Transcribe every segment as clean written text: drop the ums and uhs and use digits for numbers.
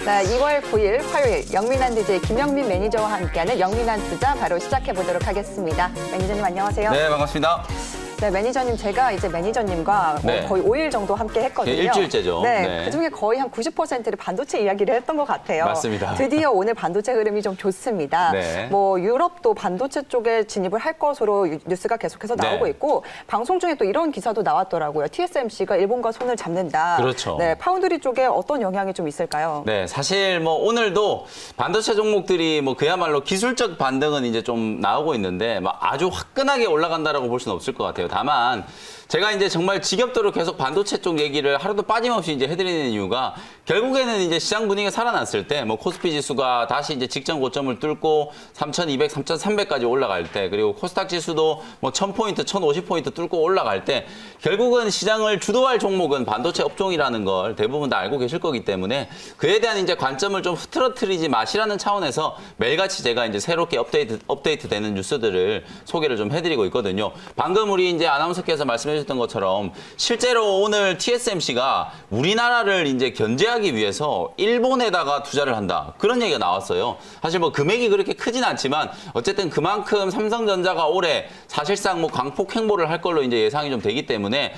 자, 2월 9일 화요일 영민한 DJ 김영민 매니저와 함께하는 영민한 투자 바로 시작해 보도록 하겠습니다. 매니저님 안녕하세요. 네, 반갑습니다. 네, 매니저님 제가 이제 매니저님과 네. 거의 5일 정도 함께 했거든요. 네, 일주일째죠. 네, 네. 그중에 거의 한 90%를 반도체 이야기를 했던 것 같아요. 맞습니다. 드디어 오늘 반도체 흐름이 좀 좋습니다. 네. 뭐 유럽도 반도체 쪽에 진입을 할 것으로 뉴스가 계속해서 나오고 네. 있고 방송 중에 또 이런 기사도 나왔더라고요. TSMC가 일본과 손을 잡는다. 그렇죠. 네, 파운드리 쪽에 어떤 영향이 좀 있을까요? 네, 사실 뭐 오늘도 반도체 종목들이 뭐 그야말로 기술적 반등은 이제 좀 나오고 있는데 막 아주 화끈하게 올라간다라고 볼 수는 없을 것 같아요. 다만 제가 이제 정말 지겹도록 계속 반도체 쪽 얘기를 하루도 빠짐없이 이제 해드리는 이유가 결국에는 이제 시장 분위기가 살아났을 때 뭐 코스피 지수가 다시 이제 직전 고점을 뚫고 3,200, 3,300까지 올라갈 때 그리고 코스닥 지수도 뭐 1,000포인트, 1,050포인트 뚫고 올라갈 때 결국은 시장을 주도할 종목은 반도체 업종이라는 걸 대부분 다 알고 계실 거기 때문에 그에 대한 이제 관점을 좀 흐트러뜨리지 마시라는 차원에서 매일같이 제가 이제 새롭게 업데이트 되는 뉴스들을 소개를 좀 해드리고 있거든요. 방금 우리 이제 아나운서께서 말씀해 던 것처럼 실제로 오늘 TSMC가 우리나라를 이제 견제하기 위해서 일본에다가 투자를 한다. 그런 얘기가 나왔어요. 사실 뭐 금액이 그렇게 크진 않지만 어쨌든 그만큼 삼성전자가 올해 사실상 뭐 강폭 행보를 할 걸로 이제 예상이 좀 되기 때문에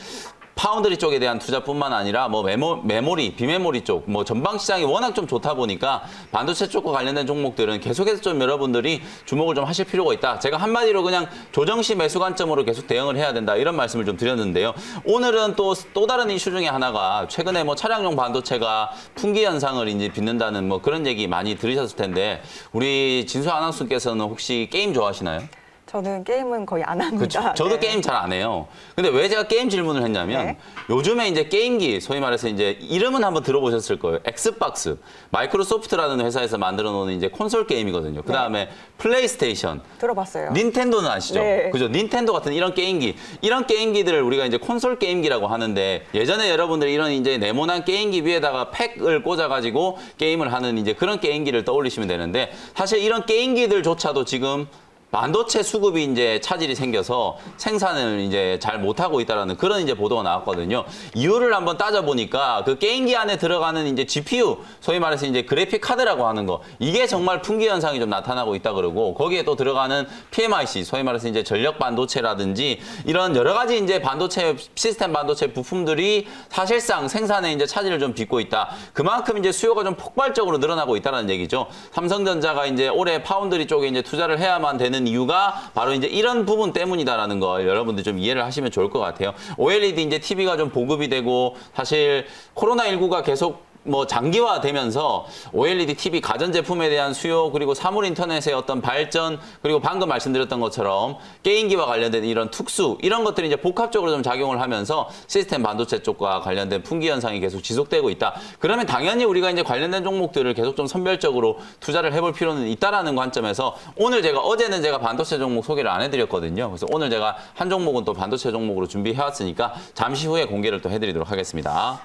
파운드리 쪽에 대한 투자뿐만 아니라 뭐 메모리, 비메모리 쪽, 뭐 전방 시장이 워낙 좀 좋다 보니까 반도체 쪽과 관련된 종목들은 계속해서 좀 여러분들이 주목을 좀 하실 필요가 있다. 제가 한마디로 그냥 조정시 매수 관점으로 계속 대응을 해야 된다. 이런 말씀을 좀 드렸는데요. 오늘은 또 다른 이슈 중에 하나가 최근에 뭐 차량용 반도체가 풍기 현상을 이제 빚는다는 뭐 그런 얘기 많이 들으셨을 텐데 우리 진수 아나운서께서는 혹시 게임 좋아하시나요? 저는 게임은 거의 안 합니다. 그렇죠. 저도 네. 게임 잘 안 해요. 근데 왜 제가 게임 질문을 했냐면 네. 요즘에 이제 게임기, 소위 말해서 이제 이름은 한번 들어보셨을 거예요. 엑스박스. 마이크로소프트라는 회사에서 만들어 놓은 이제 콘솔 게임이거든요. 그다음에 플레이스테이션. 들어봤어요. 닌텐도는 아시죠? 네. 그죠? 닌텐도 같은 이런 게임기들을 우리가 이제 콘솔 게임기라고 하는데 예전에 여러분들이 이런 이제 네모난 게임기 위에다가 팩을 꽂아가지고 게임을 하는 이제 그런 게임기를 떠올리시면 되는데 사실 이런 게임기들조차도 지금 반도체 수급이 이제 차질이 생겨서 생산을 이제 잘 못하고 있다라는 그런 이제 보도가 나왔거든요. 이유를 한번 따져보니까 그 게임기 안에 들어가는 이제 GPU, 소위 말해서 이제 그래픽 카드라고 하는 거, 이게 정말 풍기 현상이 좀 나타나고 있다 그러고 거기에 또 들어가는 PMIC, 소위 말해서 이제 전력 반도체라든지 이런 여러 가지 이제 반도체, 시스템 반도체 부품들이 사실상 생산에 이제 차질을 좀 빚고 있다. 그만큼 이제 수요가 좀 폭발적으로 늘어나고 있다는 얘기죠. 삼성전자가 이제 올해 파운드리 쪽에 이제 투자를 해야만 되는 이유가 바로 이제 이런 부분 때문이다라는 걸 여러분들 좀 이해를 하시면 좋을 것 같아요. OLED 이제 TV가 좀 보급이 되고 사실 코로나19가 계속 뭐 장기화되면서 OLED TV 가전제품에 대한 수요 그리고 사물 인터넷의 어떤 발전 그리고 방금 말씀드렸던 것처럼 게임기와 관련된 이런 특수 이런 것들이 이제 복합적으로 좀 작용을 하면서 시스템 반도체 쪽과 관련된 풍기 현상이 계속 지속되고 있다. 그러면 당연히 우리가 이제 관련된 종목들을 계속 좀 선별적으로 투자를 해볼 필요는 있다라는 관점에서 어제는 제가 반도체 종목 소개를 안 해드렸거든요. 그래서 오늘 제가 한 종목은 또 반도체 종목으로 준비해왔으니까 잠시 후에 공개를 또 해드리도록 하겠습니다.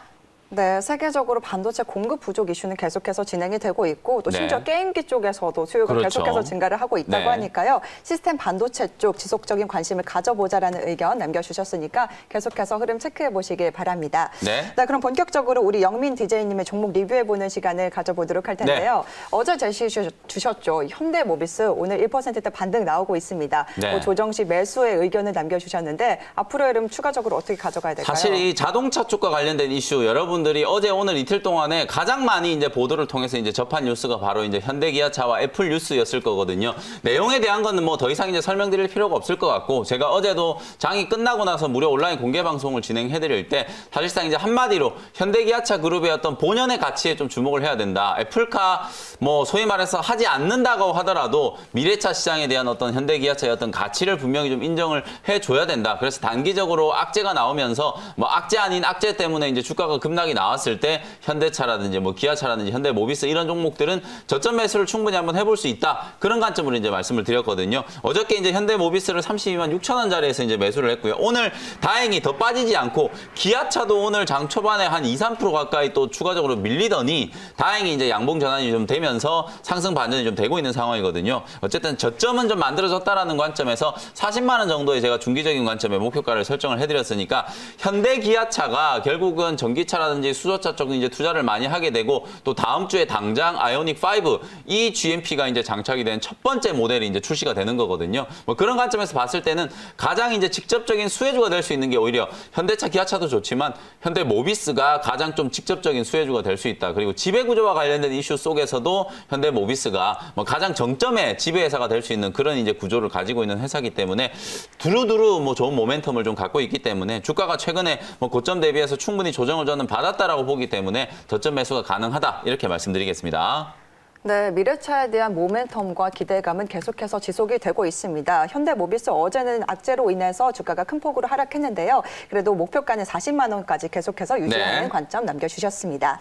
네, 세계적으로 반도체 공급 부족 이슈는 계속해서 진행이 되고 있고 또 심지어 네. 게임기 쪽에서도 수요가 그렇죠. 계속해서 증가를 하고 있다고 네. 하니까요. 시스템 반도체 쪽 지속적인 관심을 가져보자라는 의견 남겨주셨으니까 계속해서 흐름 체크해 보시길 바랍니다. 네. 자, 그럼 본격적으로 우리 영민 DJ님의 종목 리뷰해보는 시간을 가져보도록 할 텐데요. 어제 제시해 주셨죠. 현대모비스 오늘 1%대 반등 나오고 있습니다. 네. 뭐 조정 시 매수의 의견을 남겨주셨는데 앞으로의 흐름 추가적으로 어떻게 가져가야 될까요? 사실 이 자동차 쪽과 관련된 이슈 여러분들이 어제 오늘 이틀 동안에 가장 많이 이제 보도를 통해서 이제 접한 뉴스가 바로 이제 현대기아차와 애플 뉴스였을 거거든요. 내용에 대한 거는 뭐 더 이상 이제 설명드릴 필요가 없을 것 같고 제가 어제도 장이 끝나고 나서 무료 온라인 공개 방송을 진행해드릴 때 사실상 이제 한마디로 현대기아차 그룹의 어떤 본연의 가치에 좀 주목을 해야 된다. 애플카 뭐 소위 말해서 하지 않는다고 하더라도 미래차 시장에 대한 어떤 현대기아차의 어떤 가치를 분명히 좀 인정을 해줘야 된다. 그래서 단기적으로 악재가 나오면서 뭐 악재 아닌 악재 때문에 이제 주가가 급락이 나왔을 때 현대차라든지 뭐 기아차라든지 현대모비스 이런 종목들은 저점 매수를 충분히 한번 해볼 수 있다. 그런 관점으로 이제 말씀을 드렸거든요. 어저께 이제 현대모비스를 32만 6천 원짜리에서 이제 매수를 했고요. 오늘 다행히 더 빠지지 않고 기아차도 오늘 장 초반에 한 2, 3% 가까이 또 추가적으로 밀리더니 다행히 이제 양봉 전환이 좀 되면서 상승 반전이 좀 되고 있는 상황이거든요. 어쨌든 저점은 좀 만들어졌다라는 관점에서 40만 원 정도의 제가 중기적인 관점의 목표가를 설정을 해드렸으니까 현대기아차가 결국은 전기차라든지 전기차라든지 수소차 쪽 이제 투자를 많이 하게 되고 또 다음 주에 당장 아이오닉 5 이 GMP가 이제 장착이 된 첫 번째 모델이 이제 출시가 되는 거거든요. 뭐 그런 관점에서 봤을 때는 가장 이제 직접적인 수혜주가 될 수 있는 게 오히려 현대차, 기아차도 좋지만 현대모비스가 가장 좀 직접적인 수혜주가 될 수 있다. 그리고 지배구조와 관련된 이슈 속에서도 현대모비스가 뭐 가장 정점의 지배회사가 될 수 있는 그런 이제 구조를 가지고 있는 회사이기 때문에 두루두루 뭐 좋은 모멘텀을 좀 갖고 있기 때문에 주가가 최근에 뭐 고점 대비해서 충분히 조정을 저는 받았다라고 보기 때문에 저점 매수가 가능하다 이렇게 말씀드리겠습니다. 네, 미래차에 대한 모멘텀과 기대감은 계속해서 지속이 되고 있습니다. 현대모비스 어제는 악재로 인해서 주가가 큰 폭으로 하락했는데요. 그래도 목표가는 40만 원까지 계속해서 유지하는 네. 관점 남겨주셨습니다.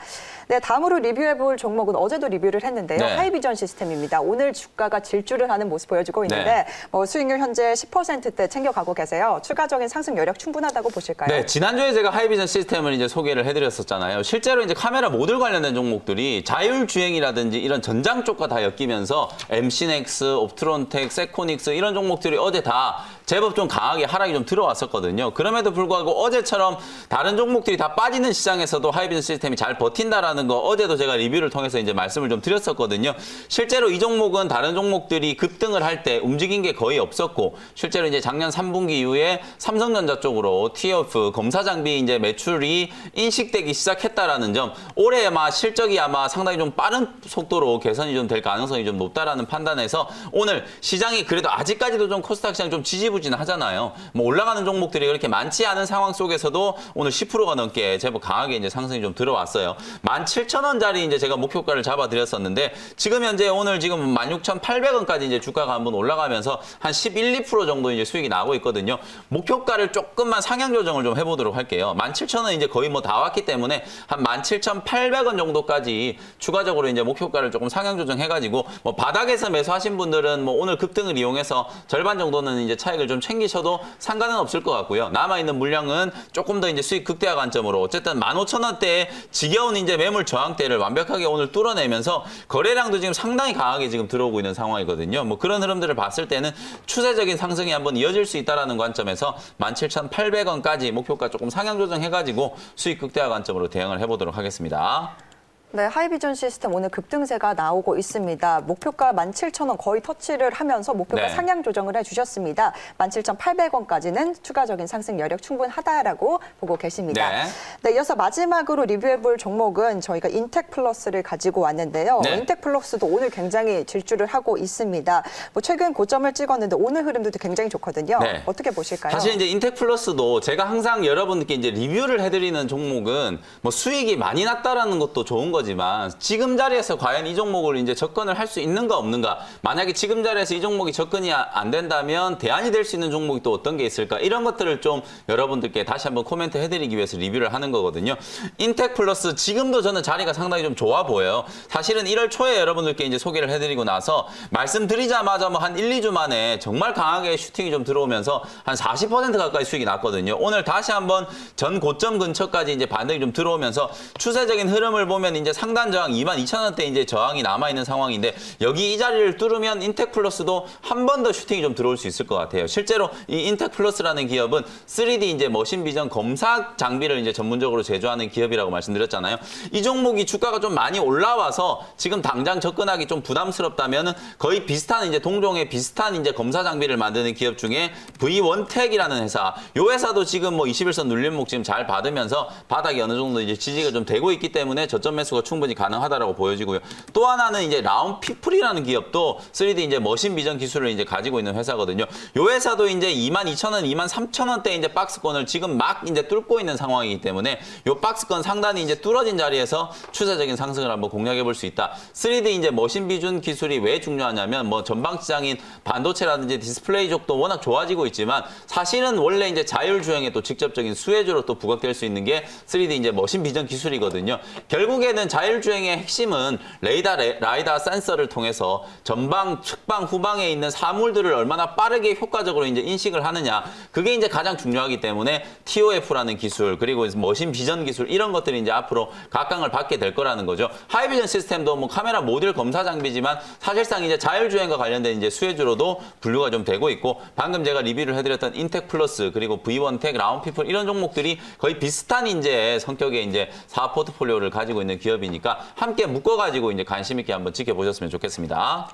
네, 다음으로 리뷰해볼 종목은 어제도 리뷰를 했는데요. 네. 하이비전 시스템입니다. 오늘 주가가 질주를 하는 모습 보여주고 있는데 네. 뭐 수익률 현재 10%대 챙겨가고 계세요. 추가적인 상승 여력 충분하다고 보실까요? 네, 지난주에 제가 하이비전 시스템을 이제 소개를 해드렸었잖아요. 실제로 이제 카메라 모듈 관련된 종목들이 자율주행이라든지 이런 전장 쪽과 다 엮이면서 MC넥스, 옵트론텍, 세코닉스 이런 종목들이 어제 다 제법 좀 강하게 하락이 좀 들어왔었거든요. 그럼에도 불구하고 어제처럼 다른 종목들이 다 빠지는 시장에서도 하이비전 시스템이 잘 버틴다라는 거 어제도 제가 리뷰를 통해서 이제 말씀을 좀 드렸었거든요. 실제로 이 종목은 다른 종목들이 급등을 할 때 움직인 게 거의 없었고 실제로 이제 작년 3분기 이후에 삼성전자 쪽으로 TF 검사 장비 이제 매출이 인식되기 시작했다라는 점 올해 아마 실적이 아마 상당히 좀 빠른 속도로 개선이 좀 될 가능성이 좀 높다라는 판단에서 오늘 시장이 그래도 아직까지도 좀 코스닥 시장 좀 지지부진하잖아요. 뭐 올라가는 종목들이 그렇게 많지 않은 상황 속에서도 오늘 10%가 넘게 제법 강하게 이제 상승이 좀 들어왔어요. 17,000원짜리 이제 제가 목표가를 잡아드렸었는데 지금 현재 오늘 지금 16,800원까지 이제 주가가 한번 올라가면서 한 11, 2% 정도 이제 수익이 나고 있거든요. 목표가를 조금만 상향 조정을 좀 해보도록 할게요. 17,000원 이제 거의 뭐 다 왔기 때문에 한 17,800원 정도까지 추가적으로 이제 목표가를 조금 상향 조정해가지고 뭐 바닥에서 매수하신 분들은 뭐 오늘 급등을 이용해서 절반 정도는 이제 차익을 좀 챙기셔도 상관은 없을 것 같고요. 남아있는 물량은 조금 더 이제 수익 극대화 관점으로 어쨌든 15,000원대에 지겨운 이제 매물 저항대를 완벽하게 오늘 뚫어내면서 거래량도 지금 상당히 강하게 지금 들어오고 있는 상황이거든요. 뭐 그런 흐름들을 봤을 때는 추세적인 상승이 한번 이어질 수 있다는 관점에서 17,800원까지 목표가 조금 상향 조정해가지고 수익 극대화 관점으로 대응을 해보도록 하겠습니다. 네, 하이비전 시스템 오늘 급등세가 나오고 있습니다. 목표가 17,000원 거의 터치를 하면서 목표가 네. 상향 조정을 해주셨습니다. 17,800원까지는 추가적인 상승 여력 충분하다라고 보고 계십니다. 네. 네, 이어서 마지막으로 리뷰해볼 종목은 저희가 인텍 플러스를 가지고 왔는데요. 네. 인텍 플러스도 오늘 굉장히 질주를 하고 있습니다. 뭐 최근 고점을 찍었는데 오늘 흐름도 굉장히 좋거든요. 네. 어떻게 보실까요? 사실 이제 인텍 플러스도 제가 항상 여러분들께 이제 리뷰를 해드리는 종목은 뭐 수익이 많이 났다라는 것도 좋은 거지만 지금 자리에서 과연 이 종목을 이제 접근을 할 수 있는가 없는가, 만약에 지금 자리에서 이 종목이 접근이 안 된다면 대안이 될 수 있는 종목이 또 어떤 게 있을까, 이런 것들을 좀 여러분들께 다시 한번 코멘트 해드리기 위해서 리뷰를 하는 거거든요. 인텍 플러스 지금도 저는 자리가 상당히 좀 좋아 보여요. 사실은 1월 초에 여러분들께 이제 소개를 해드리고 나서 말씀드리자마자 뭐 한 1, 2주 만에 정말 강하게 슈팅이 좀 들어오면서 한 40% 가까이 수익이 났거든요. 오늘 다시 한번 전 고점 근처까지 이제 반등이 좀 들어오면서 추세적인 흐름을 보면 이제 상단 저항 22,000원대 이제 저항이 남아 있는 상황인데 여기 이 자리를 뚫으면 인텍 플러스도 한 번 더 슈팅이 좀 들어올 수 있을 것 같아요. 실제로 이 인텍 플러스라는 기업은 3D 이제 머신 비전 검사 장비를 이제 전문적으로 제조하는 기업이라고 말씀드렸잖아요. 이 종목이 주가가 좀 많이 올라와서 지금 당장 접근하기 좀 부담스럽다면은 거의 비슷한 이제 동종의 비슷한 이제 검사 장비를 만드는 기업 중에 V1텍이라는 회사. 이 회사도 지금 뭐 21선 눌림목 지금 잘 받으면서 바닥이 어느 정도 이제 지지가 좀 되고 있기 때문에 저점 매수가 충분히 가능하다라고 보여지고요. 또 하나는 이제 라운 피플이라는 기업도 3D 이제 머신 비전 기술을 이제 가지고 있는 회사거든요. 이 회사도 이제 22,000원, 23,000원대 이제 박스권을 지금 막 이제 뚫고 있는 상황이기 때문에 이 박스권 상단이 이제 뚫어진 자리에서 추세적인 상승을 한번 공략해 볼 수 있다. 3D 이제 머신 비전 기술이 왜 중요하냐면 뭐 전방 시장인 반도체라든지 디스플레이 쪽도 워낙 좋아지고 있지만 사실은 원래 이제 자율주행에 또 직접적인 수혜주로 또 부각될 수 있는 게 3D 이제 머신 비전 기술이거든요. 결국에는 결국에는 자율주행의 핵심은 라이다 센서를 통해서 전방, 측방, 후방에 있는 사물들을 얼마나 빠르게 효과적으로 이제 인식을 하느냐. 그게 이제 가장 중요하기 때문에 TOF라는 기술, 그리고 머신 비전 기술 이런 것들이 이제 앞으로 각광을 받게 될 거라는 거죠. 하이비전 시스템도 뭐 카메라 모듈 검사 장비지만 사실상 이제 자율주행과 관련된 이제 수혜주로도 분류가 좀 되고 있고, 방금 제가 리뷰를 해드렸던 인텍 플러스 그리고 V1텍, 라운피플 이런 종목들이 거의 비슷한 이제 성격의 이제 사업 포트폴리오를 가지고 있는 기업이니까 함께 묶어가지고 이제 관심 있게 한번 지켜보셨으면 좋겠습니다.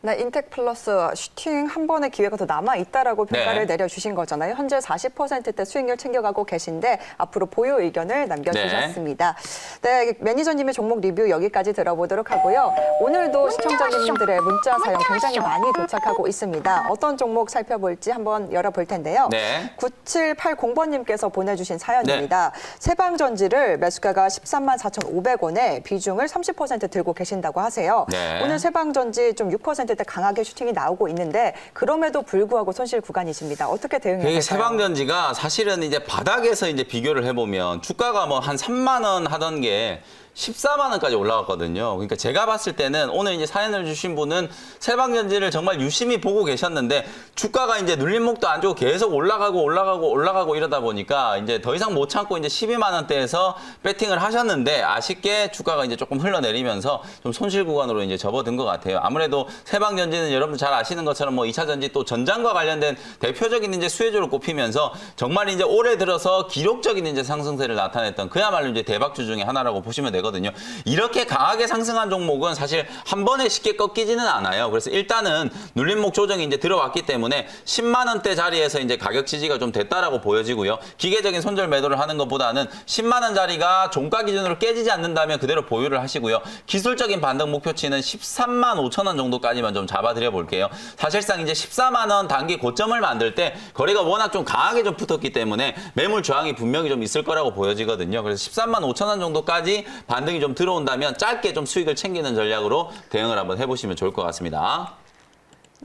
네, 인텍 플러스 슈팅 한 번의 기회가 더 남아있다라고 평가를 내려주신 거잖아요. 현재 40%대 수익률 챙겨가고 계신데 앞으로 보유 의견을 남겨주셨습니다. 네, 매니저님의 종목 리뷰 여기까지 들어보도록 하고요. 오늘도 시청자님들의 문자 사연 굉장히 많이 도착하고 있습니다. 어떤 종목 살펴볼지 한번 열어볼 텐데요. 9780번님께서 보내주신 사연입니다. 세방전지를 매수가가 13만 4,500원에 비중을 30% 들고 계신다고 하세요. 오늘 세방전지 좀 6%대 강하게 슈팅이 나오고 있는데 그럼에도 불구하고 손실 구간이십니다. 어떻게 대응해야 될까요? 세방전지가 사실은 이제 바닥에서 이제 비교를 해보면 주가가 뭐 한 3만 원 하던 게 14만 원까지 올라갔거든요. 그러니까 제가 봤을 때는 오늘 이제 사연을 주신 분은 세방전지를 정말 유심히 보고 계셨는데 주가가 이제 눌림목도 안 좋고 계속 올라가고 이러다 보니까 이제 더 이상 못 참고 이제 12만 원대에서 배팅을 하셨는데 아쉽게 주가가 이제 조금 흘러내리면서 좀 손실 구간으로 이제 접어든 것 같아요. 아무래도 세방전지는 여러분 잘 아시는 것처럼 뭐 2차 전지 또 전장과 관련된 대표적인 이제 수혜주로 꼽히면서 정말 이제 올해 들어서 기록적인 이제 상승세를 나타냈던 그야말로 이제 대박주 중에 하나라고 보시면 되거든요. 이렇게 강하게 상승한 종목은 사실 한 번에 쉽게 꺾이지는 않아요. 그래서 일단은 눌림목 조정이 이제 들어왔기 때문에 10만 원대 자리에서 이제 가격 지지가 좀 됐다라고 보여지고요. 기계적인 손절 매도를 하는 것보다는 10만 원짜리가 종가 기준으로 깨지지 않는다면 그대로 보유를 하시고요. 기술적인 반등 목표치는 13만 5천 원 정도까지만 좀 잡아드려 볼게요. 사실상 이제 14만 원 단기 고점을 만들 때 거래가 워낙 좀 강하게 좀 붙었기 때문에 매물 저항이 분명히 좀 있을 거라고 보여지거든요. 그래서 13만 5천 원 정도까지 반등이 좀 들어온다면 짧게 좀 수익을 챙기는 전략으로 대응을 한번 해보시면 좋을 것 같습니다.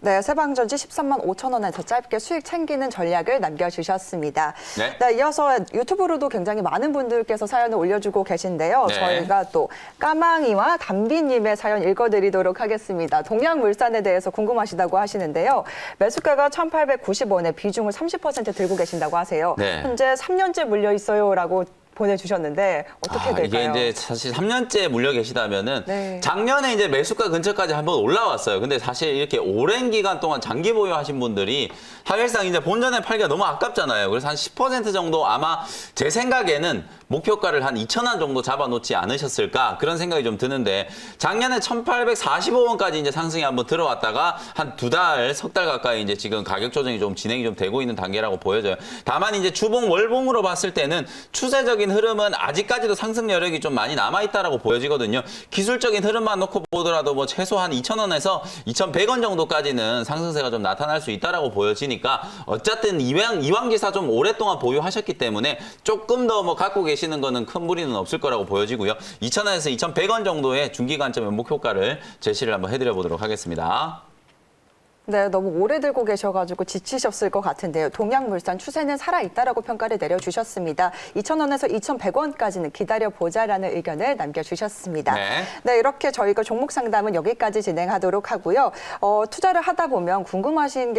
네, 세방전지 13만 5천 원에서 짧게 수익 챙기는 전략을 남겨주셨습니다. 네, 이어서 유튜브로도 굉장히 많은 분들께서 사연을 올려주고 계신데요. 저희가 또 까망이와 담비님의 사연 읽어드리도록 하겠습니다. 동양물산에 대해서 궁금하시다고 하시는데요. 매수가가 1,890원에 비중을 30% 들고 계신다고 하세요. 현재 3년째 물려 있어요라고 보내주셨는데 어떻게 될까요? 이게 이제 사실 3년째 물려 계시다면은 작년에 이제 매수가 근처까지 한번 올라왔어요. 근데 사실 이렇게 오랜 기간 동안 장기 보유하신 분들이 사실상 이제 본전에 팔기가 너무 아깝잖아요. 그래서 한 10% 정도 아마 제 생각에는 목표가를 한 2,000원 정도 잡아놓지 않으셨을까 그런 생각이 좀 드는데 작년에 1,845원까지 이제 상승이 한번 들어왔다가 한 석 달 가까이 이제 지금 가격 조정이 좀 진행이 좀 되고 있는 단계라고 보여져요. 다만 이제 주봉 월봉으로 봤을 때는 추세적인 흐름은 아직까지도 상승 여력이 좀 많이 남아있다라고 보여지거든요. 기술적인 흐름만 놓고 보더라도 뭐 최소한 2,000원에서 2,100원 정도까지는 상승세가 좀 나타날 수 있다라고 보여지니까 어쨌든 이왕기사 좀 오랫동안 보유하셨기 때문에 조금 더 뭐 갖고 계시는 거는 큰 무리는 없을 거라고 보여지고요. 2,000원에서 2,100원 정도의 중기 관점의 목표가를 제시를 한번 해드려 보도록 하겠습니다. 네, 너무 오래 들고 계셔가지고 지치셨을 것 같은데요. 동양물산 추세는 살아있다라고 평가를 내려주셨습니다. 2,000원에서 2,100원까지는 기다려보자라는 의견을 남겨주셨습니다. 네, 이렇게 저희가 종목 상담은 여기까지 진행하도록 하고요. 투자를 하다 보면 궁금하신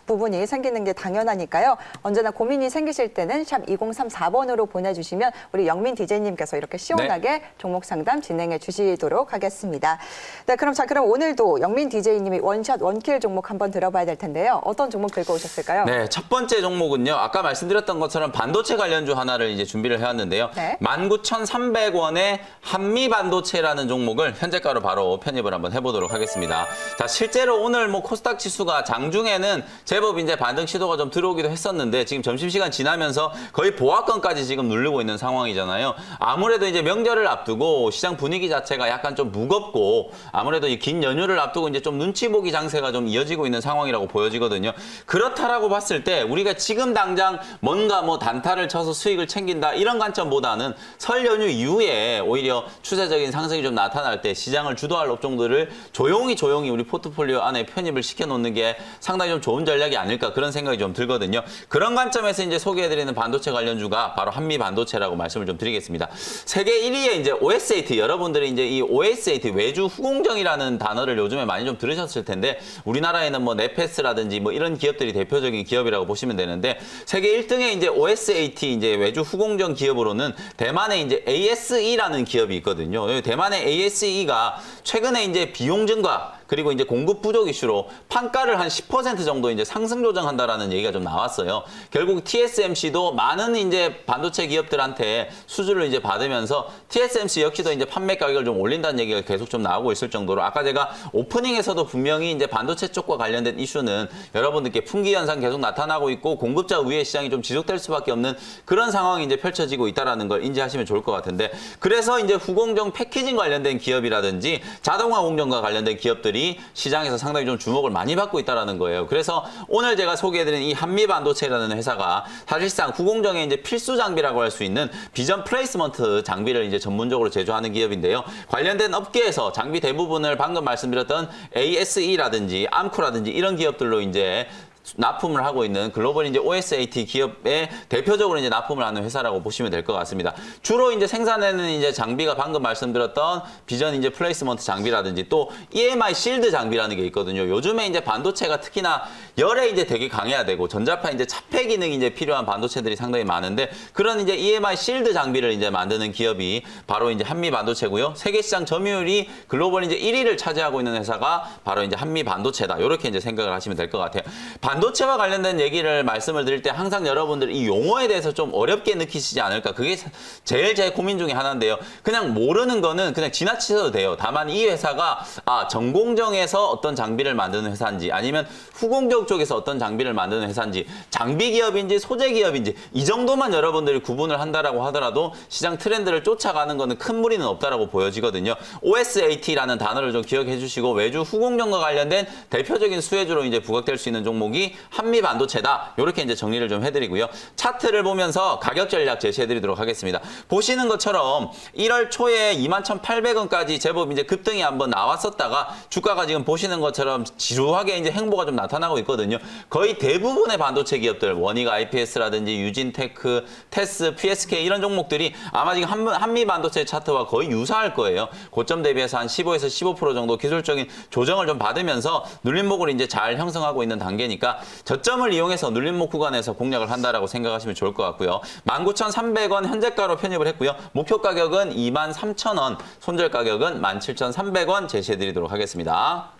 부분이 생기는 게 당연하니까요. 언제나 고민이 생기실 때는 샵 2034번으로 보내주시면 우리 영민 DJ님께서 이렇게 시원하게 종목 상담 진행해 주시도록 하겠습니다. 네, 그럼 오늘도 영민 DJ님이 원킬 종목 한번 들어봐야 될 텐데요. 어떤 종목 들고 오셨을까요? 네, 첫 번째 종목은요. 아까 말씀드렸던 것처럼 반도체 관련주 하나를 이제 준비를 해왔는데요. 19,300원의 한미반도체라는 종목을 현재가로 바로 편입을 한번 해보도록 하겠습니다. 자, 실제로 오늘 뭐 코스닥 지수가 장중에는 제법 이제 반등 시도가 좀 들어오기도 했었는데 지금 점심시간 지나면서 거의 보합권까지 지금 누르고 있는 상황이잖아요. 아무래도 이제 명절을 앞두고 시장 분위기 자체가 약간 좀 무겁고 아무래도 이 긴 연휴를 앞두고 이제 좀 눈치 보기 장세 상승세가 좀 이어지고 있는 상황이라고 보여지거든요. 그렇다라고 봤을 때 우리가 지금 당장 뭔가 뭐 단타를 쳐서 수익을 챙긴다 이런 관점보다는 설 연휴 이후에 오히려 추세적인 상승이 좀 나타날 때 시장을 주도할 업종들을 조용히 우리 포트폴리오 안에 편입을 시켜놓는 게 상당히 좀 좋은 전략이 아닐까 그런 생각이 좀 들거든요. 그런 관점에서 이제 소개해드리는 반도체 관련주가 바로 한미 반도체라고 말씀을 좀 드리겠습니다. 세계 1위의 이제 OSAT, 여러분들이 이제 이 OSAT 외주 후공정이라는 단어를 요즘에 많이 좀 들으셨을 텐데 우리나라에는 뭐 네페스라든지 뭐 이런 기업들이 대표적인 기업이라고 보시면 되는데 세계 1등의 이제 OSAT 이제 외주 후공정 기업으로는 대만의 이제 ASE라는 기업이 있거든요. 대만의 ASE가 최근에 이제 비용 증가 그리고 이제 공급 부족 이슈로 판가를 한 10% 정도 이제 상승 조정한다라는 얘기가 좀 나왔어요. 결국 TSMC도 많은 이제 반도체 기업들한테 수주를 이제 받으면서 TSMC 역시도 이제 판매 가격을 좀 올린다는 얘기가 계속 좀 나오고 있을 정도로 아까 제가 오프닝에서도 분명히 이제 반도체 쪽과 관련된 이슈는 여러분들께 풍기 현상 계속 나타나고 있고 공급자 우위의 시장이 좀 지속될 수밖에 없는 그런 상황이 이제 펼쳐지고 있다라는 걸 인지하시면 좋을 것 같은데 그래서 이제 후공정 패키징 관련된 기업이라든지 자동화 공정과 관련된 기업들이 시장에서 상당히 좀 주목을 많이 받고 있다는 거예요. 그래서 오늘 제가 소개해드린 이 한미반도체라는 회사가 사실상 후공정의 이제 필수 장비라고 할 수 있는 비전 플레이스먼트 장비를 이제 전문적으로 제조하는 기업인데요. 관련된 업계에서 장비 대부분을 방금 말씀드렸던 ASE라든지 암코라든지 이런 기업들로 이제 납품을 하고 있는 글로벌 이제 OSAT 기업의 대표적으로 이제 납품을 하는 회사라고 보시면 될 것 같습니다. 주로 이제 생산하는 이제 장비가 방금 말씀드렸던 비전 이제 플레이스먼트 장비라든지 또 EMI 실드 장비라는 게 있거든요. 요즘에 이제 반도체가 특히나 열에 이제 되게 강해야 되고 전자파 이제 차폐 기능이 이제 필요한 반도체들이 상당히 많은데 그런 이제 EMI 실드 장비를 이제 만드는 기업이 바로 이제 한미 반도체고요. 세계 시장 점유율이 글로벌 이제 1위를 차지하고 있는 회사가 바로 이제 한미 반도체다. 이렇게 이제 생각을 하시면 될 것 같아요. 반도체와 관련된 얘기를 말씀을 드릴 때 항상 여러분들 이 용어에 대해서 좀 어렵게 느끼시지 않을까 그게 제일 제 고민 중에 하나인데요. 그냥 모르는 거는 그냥 지나치셔도 돼요. 다만 이 회사가 전공정에서 어떤 장비를 만드는 회사인지 아니면 후공정 쪽에서 어떤 장비를 만드는 회사인지 장비 기업인지 소재 기업인지 이 정도만 여러분들이 구분을 한다라고 하더라도 시장 트렌드를 쫓아가는 거는 큰 무리는 없다라고 보여지거든요. OSAT라는 단어를 좀 기억해 주시고 외주 후공정과 관련된 대표적인 수혜주로 이제 부각될 수 있는 종목이 한미 반도체다. 이렇게 이제 정리를 좀 해드리고요. 차트를 보면서 가격 전략 제시해드리도록 하겠습니다. 보시는 것처럼 1월 초에 21,800원까지 제법 이제 급등이 한번 나왔었다가 주가가 지금 보시는 것처럼 지루하게 이제 행보가 좀 나타나고 있거든요. 거의 대부분의 반도체 기업들, 원익 IPS라든지 유진테크, 테스, PSK 이런 종목들이 아마 지금 한미 반도체 차트와 거의 유사할 거예요. 고점 대비해서 한 15에서 15% 정도 기술적인 조정을 좀 받으면서 눌림목을 이제 잘 형성하고 있는 단계니까 저점을 이용해서 눌림목 구간에서 공략을 한다라고 생각하시면 좋을 것 같고요. 19,300원 현재가로 편입을 했고요. 목표 가격은 23,000원, 손절 가격은 17,300원 제시해드리도록 하겠습니다.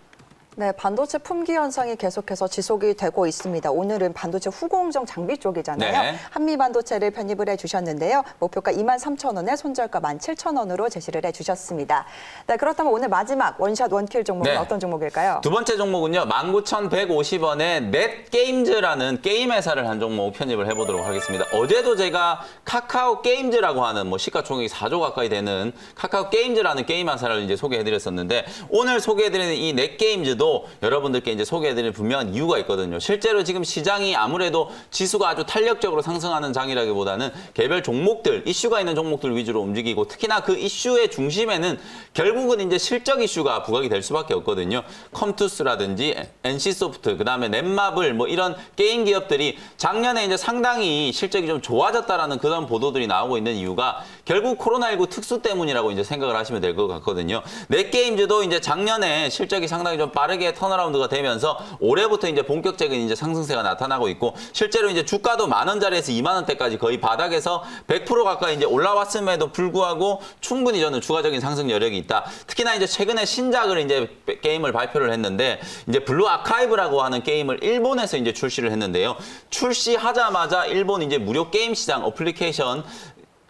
네, 반도체 품귀 현상이 계속해서 지속이 되고 있습니다. 오늘은 반도체 후공정 장비 쪽이잖아요. 네. 한미 반도체를 편입을 해주셨는데요. 목표가 23,000원에 손절가 17,000원으로 제시를 해주셨습니다. 네, 그렇다면 오늘 마지막 원샷 원킬 종목은 네. 어떤 종목일까요? 두 번째 종목은요. 19,150원에 넷게임즈라는 게임 회사를 한 종목 편입을 해보도록 하겠습니다. 어제도 제가 카카오 게임즈라고 하는 뭐 시가총액이 4조 가까이 되는 카카오 게임즈라는 게임 회사를 이제 소개해드렸었는데 오늘 소개해드리는 이 넷게임즈도 여러분들께 이제 소개해드릴 분명한 이유가 있거든요. 실제로 지금 시장이 아무래도 지수가 아주 탄력적으로 상승하는 장이라기보다는 개별 종목들, 이슈가 있는 종목들 위주로 움직이고 특히나 그 이슈의 중심에는 결국은 이제 실적 이슈가 부각이 될 수밖에 없거든요. 컴투스라든지 NC소프트, 그다음에 넷마블 뭐 이런 게임 기업들이 작년에 이제 상당히 실적이 좀 좋아졌다라는 그런 보도들이 나오고 있는 이유가 결국 코로나19 특수 때문이라고 이제 생각을 하시면 될 것 같거든요. 넷게임즈도 이제 작년에 실적이 상당히 좀 빠르게 턴어라운드가 되면서 올해부터 이제 본격적인 이제 상승세가 나타나고 있고 실제로 이제 주가도 10,000원짜리에서 20,000원대까지 거의 바닥에서 100% 가까이 이제 올라왔음에도 불구하고 충분히 저는 추가적인 상승 여력이 있다. 특히나 이제 최근에 신작을 이제 게임을 발표를 했는데 이제 블루 아카이브라고 하는 게임을 일본에서 이제 출시를 했는데요. 출시하자마자 일본 이제 무료 게임 시장 어플리케이션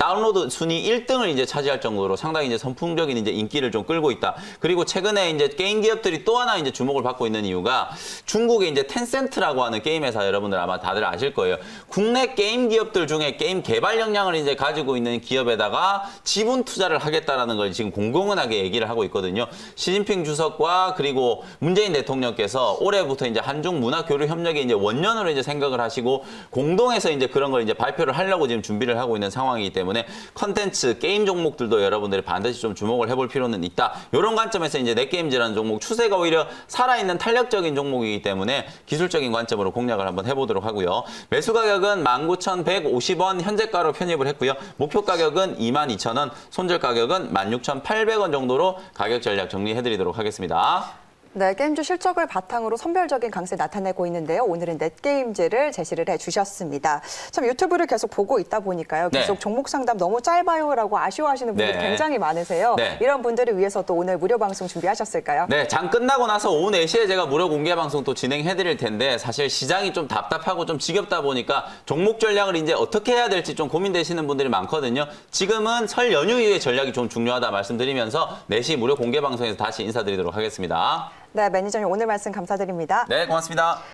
다운로드 순위 1등을 이제 차지할 정도로 상당히 이제 선풍적인 이제 인기를 좀 끌고 있다. 그리고 최근에 이제 게임 기업들이 또 하나 이제 주목을 받고 있는 이유가 중국의 이제 텐센트라고 하는 게임 회사 여러분들 아마 다들 아실 거예요. 국내 게임 기업들 중에 게임 개발 역량을 이제 가지고 있는 기업에다가 지분 투자를 하겠다라는 걸 지금 공공연하게 얘기를 하고 있거든요. 시진핑 주석과 그리고 문재인 대통령께서 올해부터 이제 한중 문화 교류 협력의 이제 원년으로 이제 생각을 하시고 공동해서 이제 그런 걸 이제 발표를 하려고 지금 준비를 하고 있는 상황이기 때문에 컨텐츠 게임 종목들도 여러분들이 반드시 좀 주목을 해볼 필요는 있다. 이런 관점에서 이제 넷게임즈라는 종목 추세가 오히려 살아있는 탄력적인 종목이기 때문에 기술적인 관점으로 공략을 한번 해보도록 하고요. 매수 가격은 19,150원 현재가로 편입을 했고요. 목표 가격은 22,000원, 손절 가격은 16,800원 정도로 가격 전략 정리해드리도록 하겠습니다. 네, 게임주 실적을 바탕으로 선별적인 강세 나타내고 있는데요. 오늘은 넷게임즈를 제시를 해주셨습니다. 참 유튜브를 계속 보고 있다 보니까요. 계속 네. 종목 상담 너무 짧아요라고 아쉬워하시는 분들이 네. 굉장히 많으세요. 네. 이런 분들을 위해서 또 오늘 무료 방송 준비하셨을까요? 네, 장 끝나고 나서 오후 4시에 제가 무료 공개 방송 또 진행해드릴 텐데 사실 시장이 좀 답답하고 좀 지겹다 보니까 종목 전략을 이제 어떻게 해야 될지 좀 고민되시는 분들이 많거든요. 지금은 설 연휴 이후의 전략이 좀 중요하다 말씀드리면서 4시 무료 공개 방송에서 다시 인사드리도록 하겠습니다. 네, 매니저님 오늘 말씀 감사드립니다. 네, 고맙습니다.